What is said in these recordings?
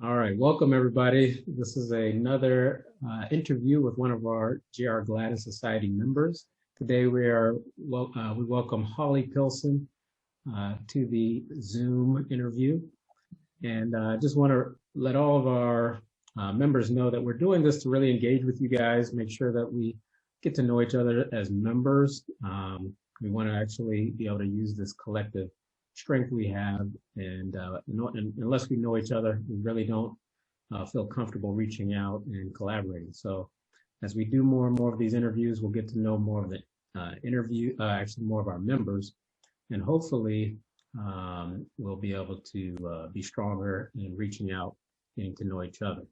All right, welcome everybody. This is another interview with one of our GR Gladys Society members. Today we welcome Holly Pilson to the Zoom interview, and I just want to let all of our members know that we're doing this to really engage with you guys, make sure that we get to know each other as members. We want to actually be able to use this collective strength we have, and unless we know each other, we really don't feel comfortable reaching out and collaborating. So as we do more and more of these interviews, we'll get to know more of the actually more of our members, and hopefully we'll be able to be stronger in reaching out, getting to know each other.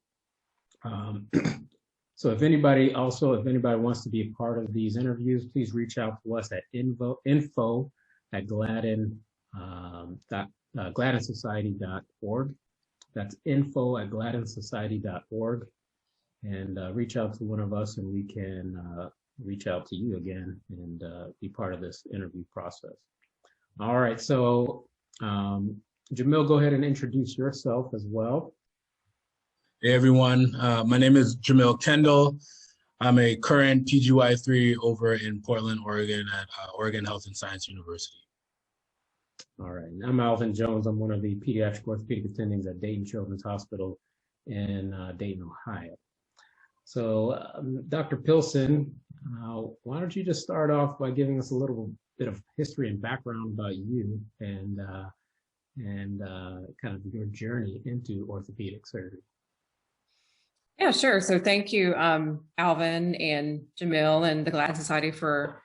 So if anybody wants to be a part of these interviews, please reach out to us at info at GladdenSociety.org. That's info at GladdenSociety.org, and reach out to one of us, and we can reach out to you again and be part of this interview process. All right, so Jamil, go ahead and introduce yourself as well. Hey everyone, my name is Jamil Kendall. I'm a current PGY3 over in Portland, Oregon at Oregon Health and Science University. All right, I'm Alvin Jones. I'm one of the pediatric orthopedic attendings at Dayton Children's Hospital in Dayton, Ohio. So Dr. Pilson, why don't you just start off by giving us a little bit of history and background about you and kind of your journey into orthopedic surgery. Yeah, sure. So thank you, Alvin and Jamil and the Gladden Society for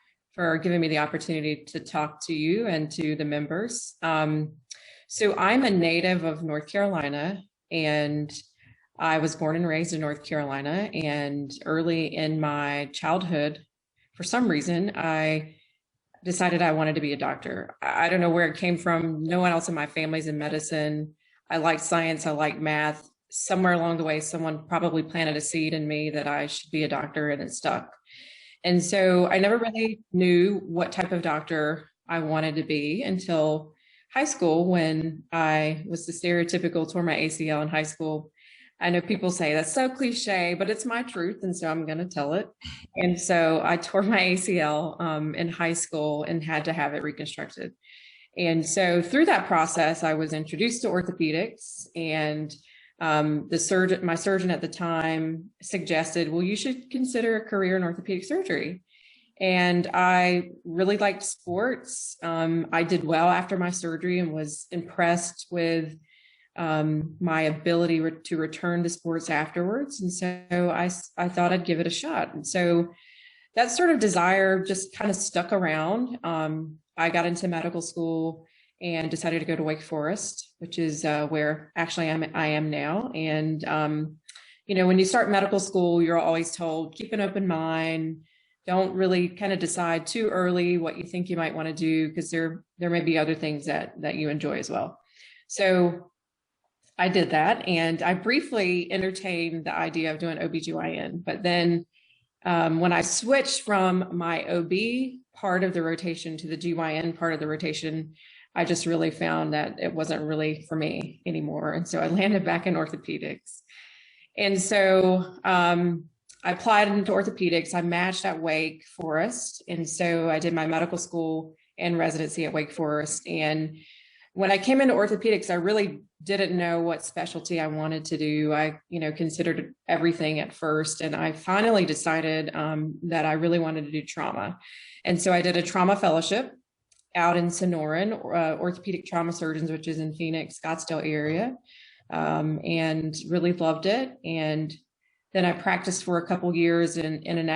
giving me the opportunity to talk to you and to the members. So I'm a native of North Carolina, and I was born and raised in North Carolina. And early in my childhood, for some reason, I decided I wanted to be a doctor. I don't know where it came from. No one else in my family's in medicine. I like science. I like math. Somewhere along the way, someone probably planted a seed in me that I should be a doctor, and it stuck. And so I never really knew what type of doctor I wanted to be until high school, when I was the stereotypical tore my ACL in high school. I know people say that's so cliche, but it's my truth, and so I'm going to tell it. And so I tore my ACL in high school and had to have it reconstructed. And so through that process, I was introduced to orthopedics, and my surgeon at the time suggested, well, you should consider a career in orthopedic surgery. And I really liked sports. I did well after my surgery and was impressed with my ability to return to sports afterwards. And so I thought I'd give it a shot. And so that sort of desire just kind of stuck around. I got into medical school and decided to go to Wake Forest, which is where actually I am now. And, when you start medical school, you're always told, keep an open mind, don't really kind of decide too early what you think you might want to do, because there may be other things that you enjoy as well. So I did that, and I briefly entertained the idea of doing OBGYN, but then when I switched from my OB part of the rotation to the GYN part of the rotation, I just really found that it wasn't really for me anymore. And so I landed back in orthopedics. And so I applied into orthopedics. I matched at Wake Forest. And so I did my medical school and residency at Wake Forest. And when I came into orthopedics, I really didn't know what specialty I wanted to do. I, considered everything at first. And I finally decided that I really wanted to do trauma. And so I did a trauma fellowship out in Sonoran, Orthopedic Trauma Surgeons, which is in Phoenix, Scottsdale area, and really loved it. And then I practiced for a couple years in an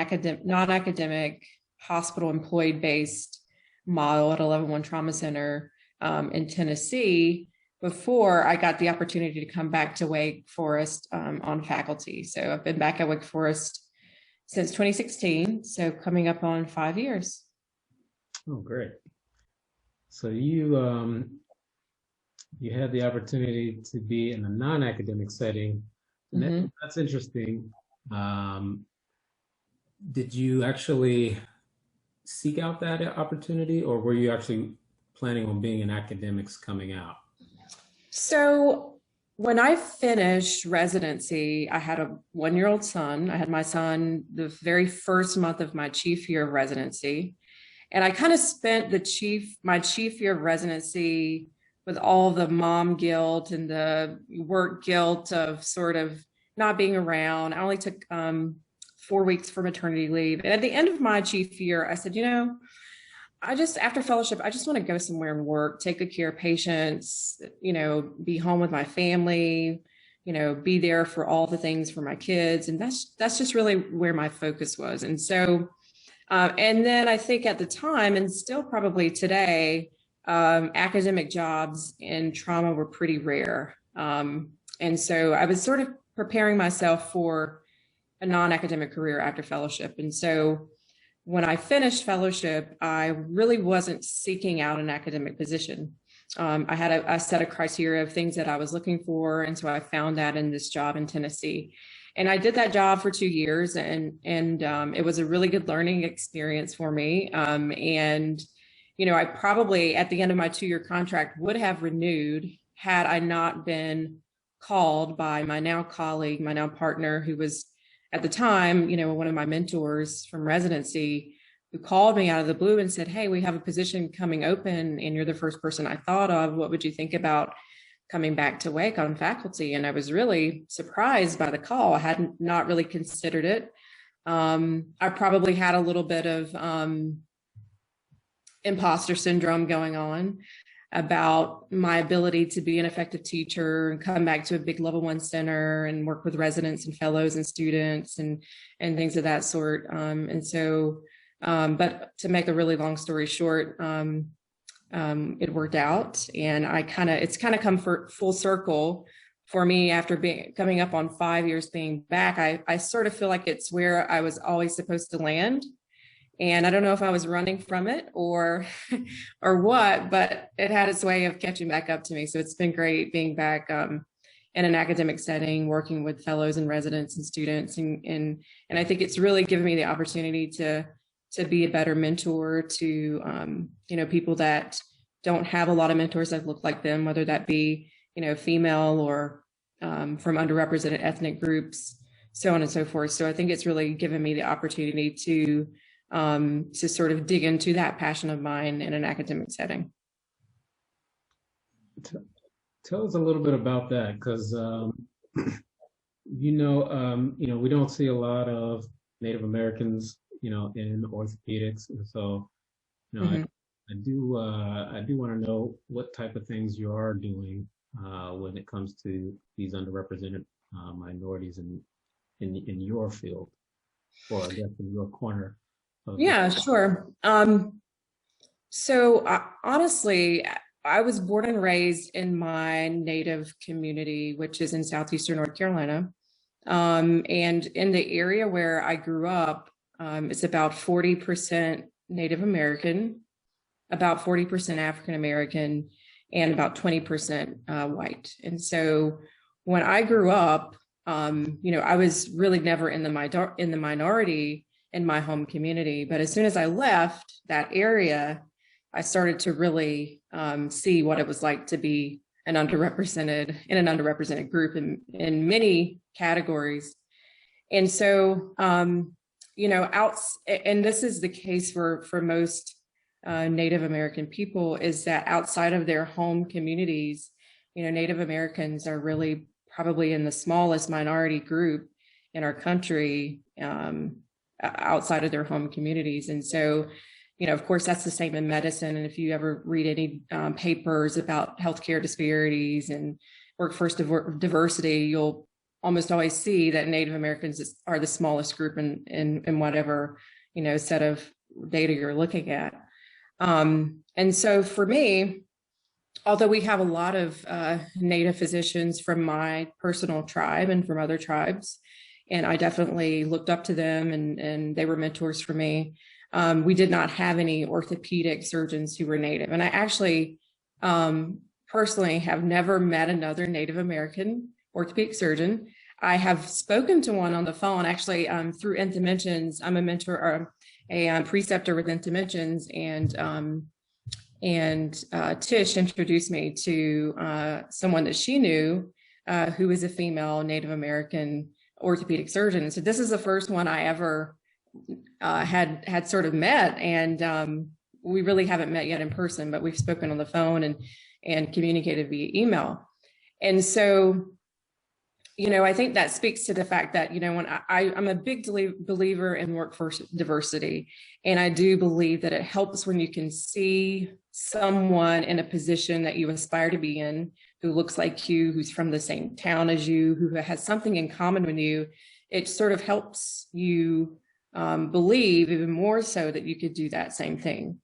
non-academic hospital employed-based model at 11-1 Trauma Center in Tennessee before I got the opportunity to come back to Wake Forest on faculty. So I've been back at Wake Forest since 2016, so coming up on 5 years. Oh, great. So you had the opportunity to be in a non-academic setting. Mm-hmm. That's interesting. Did you actually seek out that opportunity, or were you actually planning on being in academics coming out? So when I finished residency, I had a 1-year-old son. I had my son the very first month of my chief year of residency. And I kind of spent my chief year of residency with all the mom guilt and the work guilt of sort of not being around. I only took 4 weeks for maternity leave. And at the end of my chief year, I said, after fellowship, I just want to go somewhere and work, take good care of patients, be home with my family, be there for all the things for my kids. And that's just really where my focus was. And so, and then I think at the time, and still probably today, academic jobs in trauma were pretty rare. And so I was sort of preparing myself for a non-academic career after fellowship. And so when I finished fellowship, I really wasn't seeking out an academic position. I had a set of criteria of things that I was looking for. And so I found that in this job in Tennessee. And I did that job for 2 years, and it was a really good learning experience for me. I probably at the end of my 2-year contract would have renewed had I not been called by my now colleague, my now partner, who was at the time, one of my mentors from residency, who called me out of the blue and said, "Hey, we have a position coming open and you're the first person I thought of. What would you think about coming back to Wake on faculty?" And I was really surprised by the call. I hadn't not really considered it. I probably had a little bit of imposter syndrome going on about my ability to be an effective teacher and come back to a big level 1 center and work with residents and fellows and students and things of that sort. But to make a really long story short, it worked out, and it's kind of come full circle for me after coming up on 5 years being back. I sort of feel like it's where I was always supposed to land. And I don't know if I was running from it or what, but it had its way of catching back up to me. So it's been great being back in an academic setting, working with fellows and residents and students. And I think it's really given me the opportunity to be a better mentor to, people that don't have a lot of mentors that look like them, whether that be, female or from underrepresented ethnic groups, so on and so forth. So I think it's really given me the opportunity to sort of dig into that passion of mine in an academic setting. Tell us a little bit about that, because we don't see a lot of Native Americans, in orthopedics, and so Mm-hmm. I do want to know what type of things you are doing when it comes to these underrepresented minorities in your field, or I guess in your corner. Yeah, sure. So honestly, I was born and raised in my native community, which is in southeastern North Carolina. And in the area where I grew up, it's about 40% Native American, about 40% African American, and about 20% white. And so when I grew up, I was really never in the minority in my home community. But as soon as I left that area, I started to really see what it was like to be in an underrepresented group in many categories. And so, and this is the case for most Native American people, is that outside of their home communities, Native Americans are really probably in the smallest minority group in our country, outside of their home communities. And so, of course, that's the same in medicine. And if you ever read any papers about healthcare disparities and workforce diversity, you'll almost always see that Native Americans are the smallest group in whatever, set of data you're looking at. And so for me, although we have a lot of Native physicians from my personal tribe and from other tribes, and I definitely looked up to them and they were mentors for me, we did not have any orthopedic surgeons who were Native. And I actually personally have never met another Native American orthopedic surgeon. I have spoken to one on the phone, actually, through Interventions. I'm a mentor or a preceptor with Interventions, and Tish introduced me to someone that she knew who is a female Native American orthopedic surgeon. So this is the first one I ever had sort of met, and we really haven't met yet in person, but we've spoken on the phone and communicated via email. And so, I think that speaks to the fact that, when I'm a big believer in workforce diversity, and I do believe that it helps when you can see someone in a position that you aspire to be in, who looks like you, who's from the same town as you, who has something in common with you. It sort of helps you believe even more so that you could do that same thing.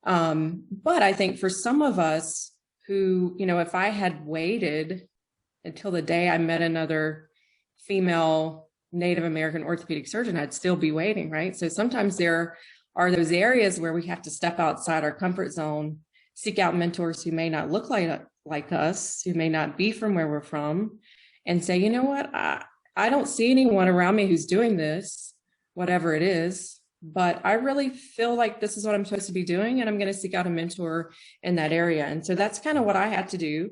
But I think for some of us who, if I had waited until the day I met another female Native American orthopedic surgeon, I'd still be waiting, right? So sometimes there are those areas where we have to step outside our comfort zone, seek out mentors who may not look like us, who may not be from where we're from, and say, you know what, I don't see anyone around me who's doing this, whatever it is, but I really feel like this is what I'm supposed to be doing, and I'm going to seek out a mentor in that area. And so that's kind of what I had to do.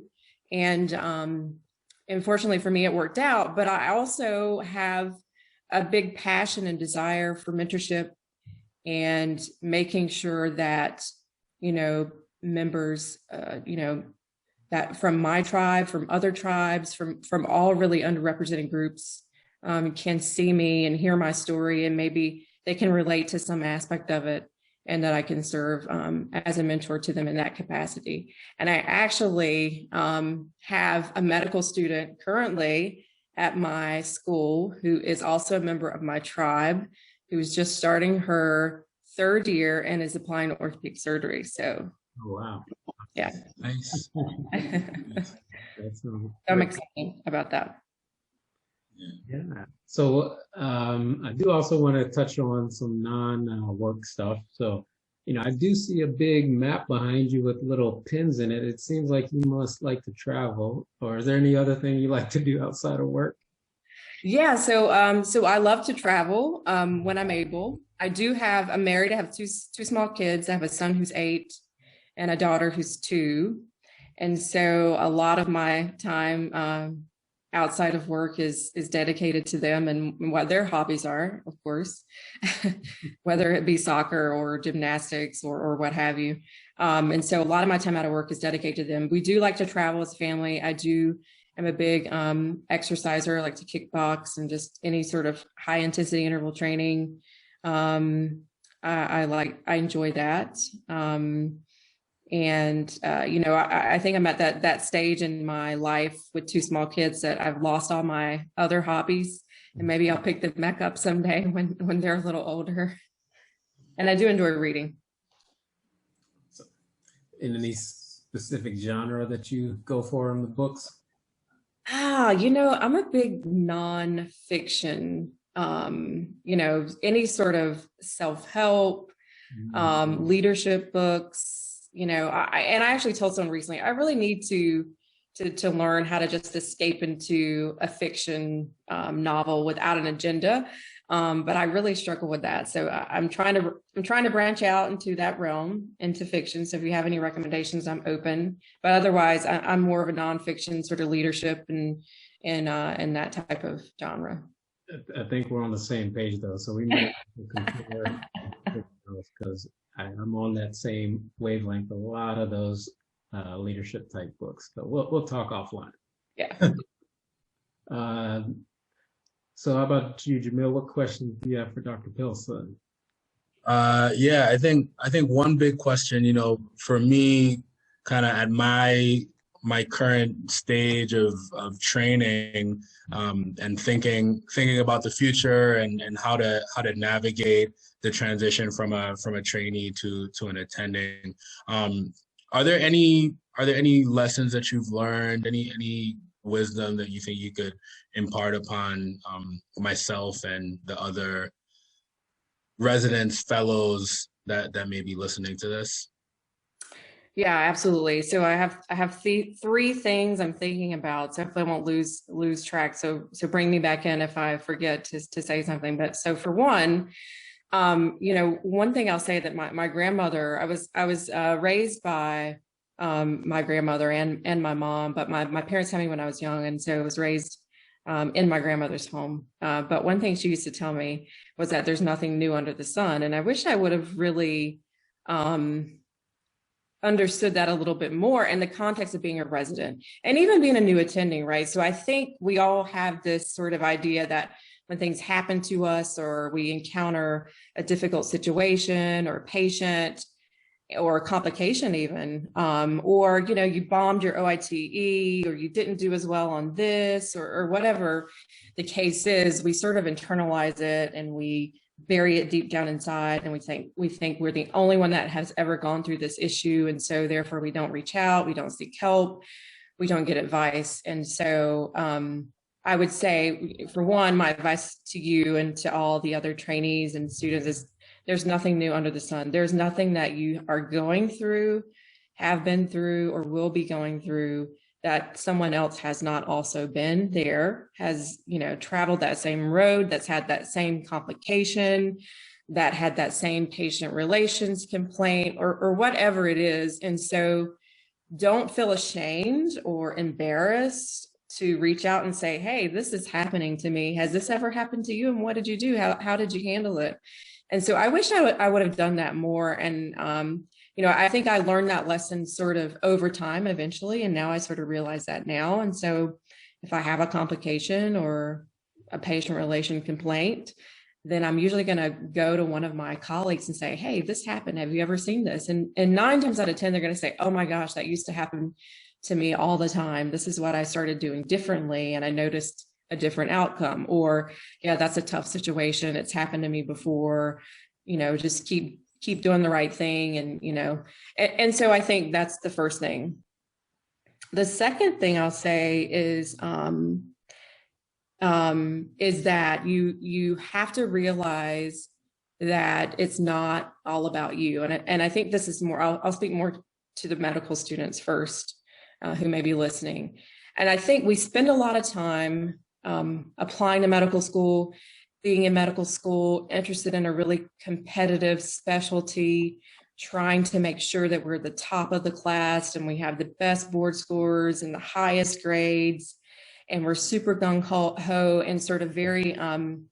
And fortunately for me, it worked out. But I also have a big passion and desire for mentorship and making sure that, members, that from my tribe, from other tribes, from all really underrepresented groups can see me and hear my story, and maybe they can relate to some aspect of it, and that I can serve as a mentor to them in that capacity. And I actually have a medical student currently at my school who is also a member of my tribe, who's just starting her 3rd year and is applying to orthopedic surgery. So, oh, wow. Yeah. Nice. I'm excited about that. Yeah. So I do also want to touch on some non-work stuff. So, I do see a big map behind you with little pins in it. It seems like you must like to travel. Or is there any other thing you like to do outside of work? Yeah, so I love to travel when I'm able. I'm married. I have two small kids. I have a son who's 8 and a daughter who's 2. And so a lot of my time outside of work is dedicated to them and what their hobbies are, of course, whether it be soccer or gymnastics or what have you. And so a lot of my time out of work is dedicated to them. We do like to travel as a family. I'm a big exerciser. I like to kickbox and just any sort of high intensity interval training. I enjoy that. I think I'm at that stage in my life with 2 small kids that I've lost all my other hobbies, and maybe I'll pick them back up someday when they're a little older. And I do enjoy reading. So, in any specific genre that you go for in the books? I'm a big nonfiction, any sort of self-help, leadership books. I actually told someone recently, I really need to learn how to just escape into a fiction novel without an agenda. But I really struggle with that. So I'm trying to branch out into that realm, into fiction. So if you have any recommendations, I'm open. But otherwise, I'm more of a nonfiction sort of leadership and that type of genre. I think we're on the same page though, so we might compare because I'm on that same wavelength. A lot of those leadership type books, but we'll talk offline. Yeah. So how about you, Jamil? What questions do you have for Dr. Pilson? Yeah, I think one big question, for me, kind of at my current stage of training and thinking about the future and how to navigate the transition from a trainee to an attending. Are there any lessons that you've learned? Any wisdom that you think you could impart upon myself and the other residents, fellows that may be listening to this? Yeah, absolutely. So I have 3 things I'm thinking about. So hopefully I won't lose track. So bring me back in if I forget to say something. But so for one, one thing I'll say that my grandmother, I was raised by my grandmother and my mom, but my parents had me when I was young. And so I was raised in my grandmother's home. But one thing she used to tell me was that there's nothing new under the sun. And I wish I would have really understood that a little bit more in the context of being a resident and even being a new attending, right? So I think we all have this sort of idea that when things happen to us or we encounter a difficult situation or a patient or a complication even, or, you know, you bombed your OITE or you didn't do as well on this or whatever the case is, we sort of internalize it and we bury it deep down inside, and we think we're the only one that has ever gone through this issue, and so therefore we don't reach out, we don't seek help, we don't get advice. And so I would say, for one, my advice to you and to all the other trainees and students is there's nothing new under the sun. There's nothing that you are going through, have been through, or will be going through that someone else has not also been there, has, you know, traveled that same road, that's had that same complication, that had that same patient relations complaint or whatever it is. And so don't feel ashamed or embarrassed to reach out and say, hey, this is happening to me. Has this ever happened to you? And what did you do? How did you handle it? And so I wish I would have done that more. And, you know, I think I learned that lesson sort of over time eventually. And now I sort of realize that now. And so if I have a complication or a patient relation complaint, then I'm usually going to go to one of my colleagues and say, hey, this happened. Have you ever seen this? And 9 times out of 10, they're going to say, oh my gosh, that used to happen to me all the time. This is what I started doing differently. And I noticed a different outcome. Or, yeah, that's a tough situation. It's happened to me before. You know, just keep doing the right thing. And, you know, and so I think that's the first thing. The second thing I'll say is that you have to realize that it's not all about you. And I think this is more, I'll speak more to the medical students first, who may be listening. And I think we spend a lot of time applying to medical school, being in medical school, interested in a really competitive specialty, trying to make sure that we're the top of the class and we have the best board scores and the highest grades. And we're super gung-ho and sort of very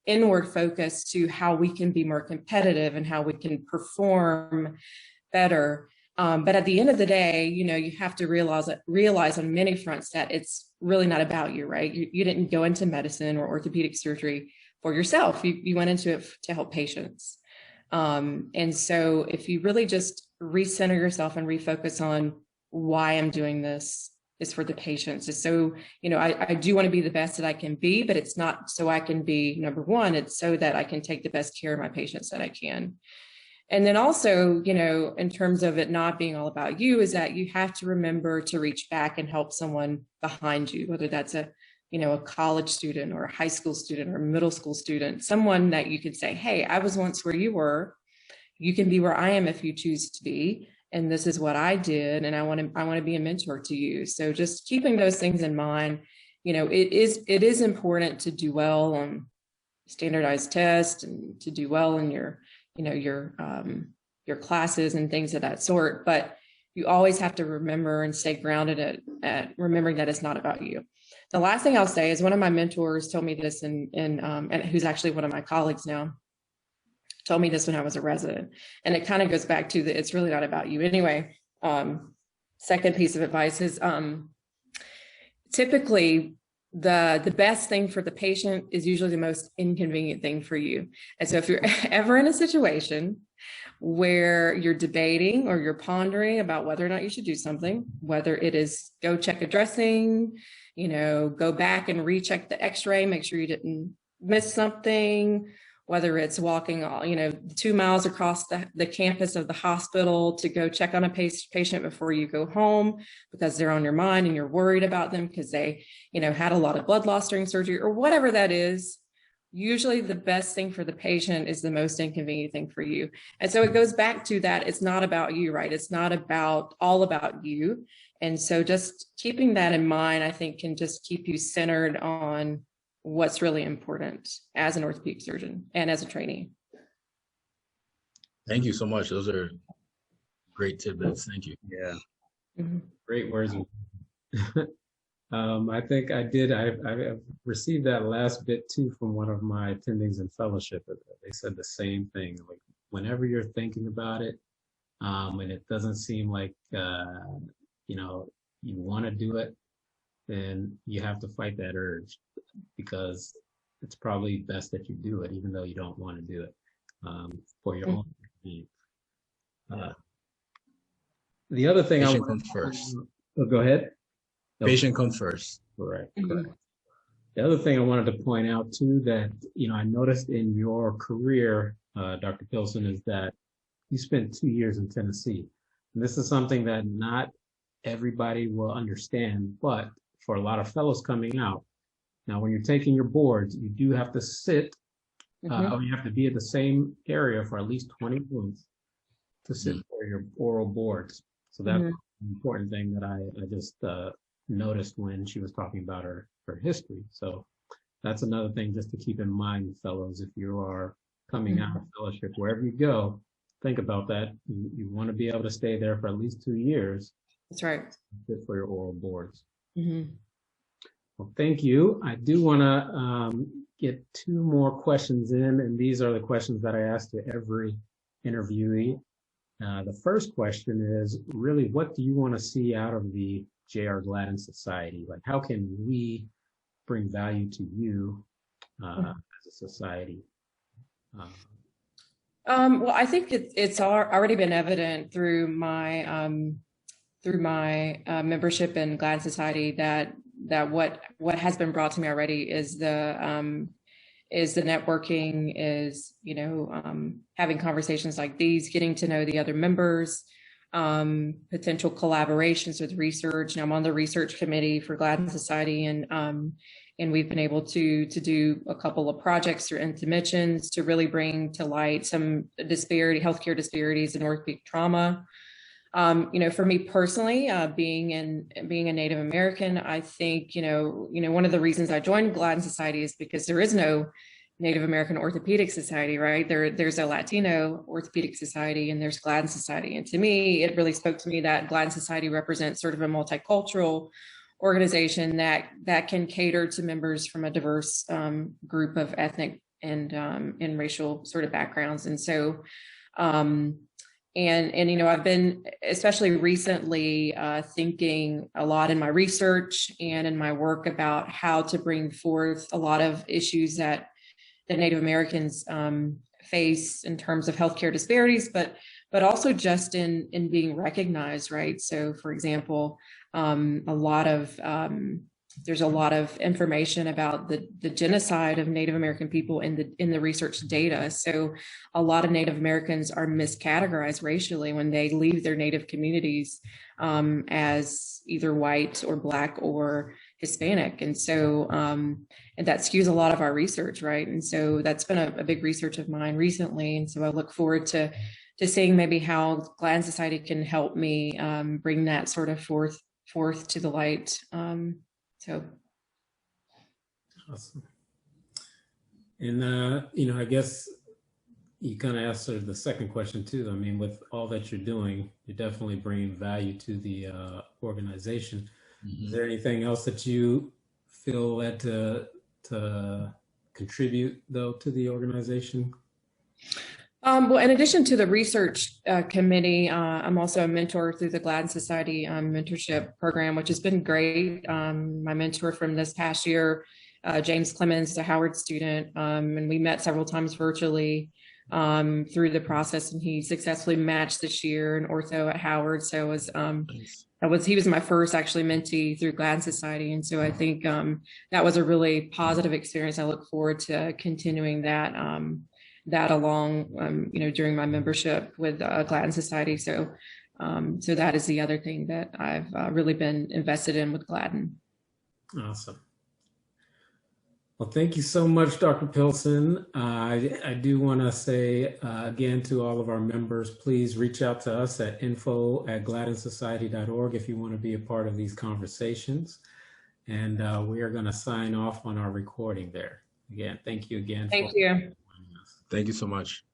inward focused to how we can be more competitive and how we can perform better. But at the end of the day, you know, you have to realize on many fronts that it's really not about you, right? You didn't go into medicine or orthopedic surgery for yourself. You went into it to help patients. And so if you really just recenter yourself and refocus on why I'm doing this is for the patients. It's so, you know, I do want to be the best that I can be, but it's not so I can be number one, it's so that I can take the best care of my patients that I can. And then also, you know, in terms of it not being all about you, is that you have to remember to reach back and help someone behind you, whether that's a college student or a high school student or a middle school student, someone that you could say, hey, I was once where you were. You can be where I am if you choose to be. And this is what I did. And I want to be a mentor to you. So just keeping those things in mind, you know, it is important to do well on standardized tests and to do well in your classes and things of that sort. But you always have to remember and stay grounded at remembering that it's not about you. The last thing I'll say is one of my mentors told me this, and who's actually one of my colleagues now, told me this when I was a resident. And it kind of goes back to it's really not about you. Anyway, second piece of advice is typically the best thing for the patient is usually the most inconvenient thing for you. And so if you're ever in a situation where you're debating or you're pondering about whether or not you should do something, whether it is go check a dressing, you know, go back and recheck the x-ray, make sure you didn't miss something, whether it's walking, 2 miles across the campus of the hospital to go check on a patient before you go home because they're on your mind and you're worried about them because they, had a lot of blood loss during surgery or whatever that is. Usually the best thing for the patient is the most inconvenient thing for you. And so it goes back to that. It's not about you, right? It's not all about you. And so just keeping that in mind, I think can just keep you centered on what's really important as an orthopedic surgeon and as a trainee. Thank you so much. Those are great tidbits. Thank you. Yeah. Great words. I think I did. I've received that last bit too from one of my attendings in fellowship. They said the same thing. Like whenever you're thinking about it, and it doesn't seem like you know you want to do it, then you have to fight that urge because it's probably best that you do it, even though you don't want to do it for your own needs. The other thing Patient comes first. Oh, go ahead. Patient comes first. Correct. Correct. The other thing I wanted to point out too that I noticed in your career, Dr. Pilson, is that you spent 2 years in Tennessee. And this is something that not everybody will understand, but for a lot of fellows coming out, now when you're taking your boards, you do have to sit, or you have to be at the same area for at least 20 months to sit for your oral boards. So that's an important thing that I just noticed when she was talking about her history. So that's another thing just to keep in mind, fellows, if you are coming out of fellowship, wherever you go, think about that. You want to be able to stay there for at least 2 years. That's right. For your oral boards. Well, thank you. I do want to get 2 more questions in, and these are the questions that I ask to every interviewee. The first question is really, what do you want to see out of the J.R. Gladden Society? Like, how can we bring value to you as a society? Well, I think it's already been evident through my membership in Gladden Society that what has been brought to me already is the networking, is having conversations like these, getting to know the other members, potential collaborations with research. Now, I'm on the research committee for Gladden Society, and we've been able to do a couple of projects or interventions to really bring to light some healthcare disparities in orthopedic trauma. For me personally, being a Native American, I think, one of the reasons I joined Gladden Society is because there is no Native American Orthopedic Society, right? There's a Latino Orthopedic Society and there's Gladden Society. And to me, it really spoke to me that Gladden Society represents sort of a multicultural organization that can cater to members from a diverse group of ethnic and racial sort of backgrounds. And so, I've been, especially recently, thinking a lot in my research and in my work about how to bring forth a lot of issues that Native Americans face in terms of healthcare disparities, but also just in being recognized, right? So, for example, there's a lot of information about the genocide of Native American people in the research data. So a lot of Native Americans are miscategorized racially when they leave their Native communities as either white or Black or Hispanic. And so, and that skews a lot of our research, right? And so that's been a big research of mine recently. And so I look forward to seeing maybe how Gladden Society can help me bring that sort of forth to the light. So awesome. And I guess you kind of answered the second question too. I mean, with all that you're doing, you're definitely bringing value to the organization. Is there anything else that you feel led to contribute though to the organization? Well, in addition to the research committee, I'm also a mentor through the Gladden Society mentorship program, which has been great. My mentor from this past year, James Clemens, a Howard student, and we met several times virtually through the process, and he successfully matched this year in ortho at Howard. So he was my first actually mentee through Gladden Society, and so I think that was a really positive experience. I look forward to continuing that along, during my membership with Gladden Society. So that is the other thing that I've really been invested in with Gladden. Awesome. Well, thank you so much, Dr. Pilson. I do want to say again to all of our members, please reach out to us at info@gladdensociety.org if you want to be a part of these conversations. And we are going to sign off on our recording there. Again, thank you again. Thank you. Thank you so much.